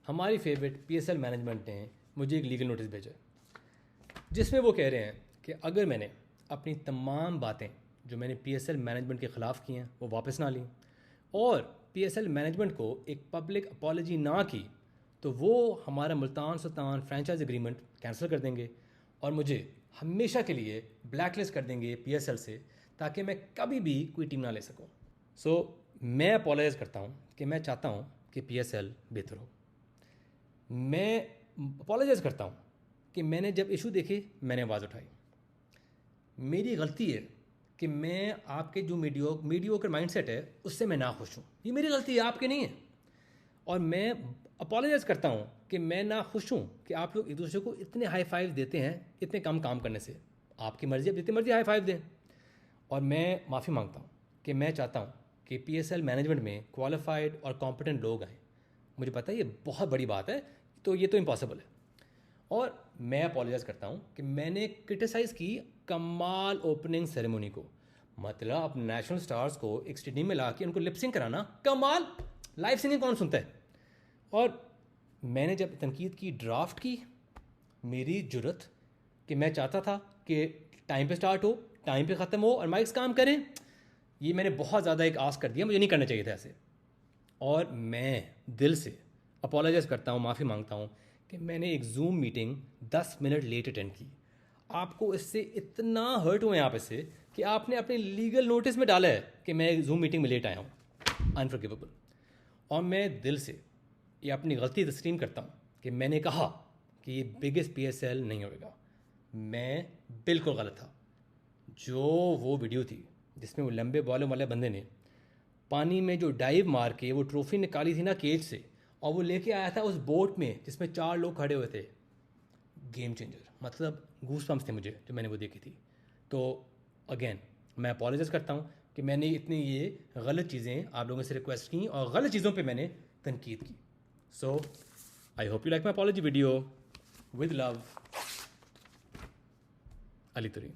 ہماری favourite P S L management نے مجھے ایک لیگل نوٹس بھیجا جس میں وہ کہہ رہے ہیں کہ اگر میں نے اپنی تمام باتیں جو میں نے پی ایس ایل مینجمنٹ کے خلاف کی ہیں وہ واپس نہ لیں اور پی ایس ایل مینجمنٹ کو ایک پبلک اپالوجی نہ کی تو وہ ہمارا ملتان سلطان فرینچائز اگریمنٹ کینسل کر دیں گے اور مجھے ہمیشہ کے لیے بلیک لسٹ کر دیں گے پی ایس ایل سے تاکہ میں کبھی بھی کوئی ٹیم نہ لے سکوں. سو میں اپولائز کرتا ہوں کہ میں چاہتا ہوں کہ پی ایس ایل بہتر ہو. میں اپولائز کرتا ہوں کہ میں نے جب ایشو دیکھے میں نے آواز اٹھائی. میری غلطی ہے کہ میں آپ کے جو میڈیوکر مائنڈ سیٹ ہے اس سے میں ناخوش ہوں. یہ میری غلطی ہے, آپ کی نہیں ہے. اور میں اپولائز کرتا ہوں کہ میں ناخوش ہوں کہ آپ لوگ ایک دوسرے کو اتنے ہائی فائیو دیتے ہیں اتنے کم کام کرنے سے. آپ کی مرضی, اب جتنی مرضی ہائی فائیو دیں. اور میں معافی مانگتا ہوں کہ میں چاہتا ہوں کہ پی ایس ایل مینجمنٹ میں کوالیفائڈ اور کمپٹنٹ لوگ آئیں. مجھے پتہ ہے یہ بہت بڑی بات ہے, تو یہ تو امپاسبل ہے. اور میں اپولائز کرتا ہوں کہ میں نے کرٹیسائز کی کمال اوپننگ سیریمونی کو. مطلب اب نیشنل سٹارز کو ایک اسٹیڈیم میں لا کے ان کو لپ سنگ کرانا کمال. لائیو سنگنگ کون سنتا ہے؟ اور میں نے جب تنقید کی ڈرافٹ کی, میری جرت کہ میں چاہتا تھا کہ ٹائم پہ سٹارٹ ہو, ٹائم پہ ختم ہو اور مائکس کام کریں, یہ میں نے بہت زیادہ ایک آس کر دیا. مجھے نہیں کرنا چاہیے تھا ایسے. اور میں دل سے اپولائز کرتا ہوں, معافی مانگتا ہوں کہ میں نے ایک zoom meeting 10 minute late attend کی. آپ کو اس سے اتنا ہرٹ ہوئے آپ اس سے کہ آپ نے اپنے لیگل نوٹس میں ڈالا ہے کہ میں ایک زوم میٹنگ میں لیٹ آیا ہوں. انفرگیویبل. اور میں دل سے یہ اپنی غلطی تسلیم کرتا ہوں کہ میں نے کہا کہ یہ بگیسٹ پی ایس ایل نہیں ہوئے گا. میں بالکل غلط تھا. جو وہ ویڈیو تھی جس میں وہ لمبے بالوں والے بندے نے پانی میں جو ڈائیو مار کے وہ ٹرافی نکالی تھی نا کیج سے, اور وہ لے کے آیا تھا اس بوٹ میں جس میں 4 لوگ کھڑے ہوئے تھے, گیم چینجر. مطلب گوس پمپس تھے مجھے جو میں نے وہ دیکھی تھی. تو اگین میں اپولائز کرتا ہوں کہ میں نے اتنی یہ غلط چیزیں آپ لوگوں سے ریکویسٹ کی اور غلط چیزوں پہ میں نے تنقید کی. So I hope you like my apology video. With love, Ali Tareen.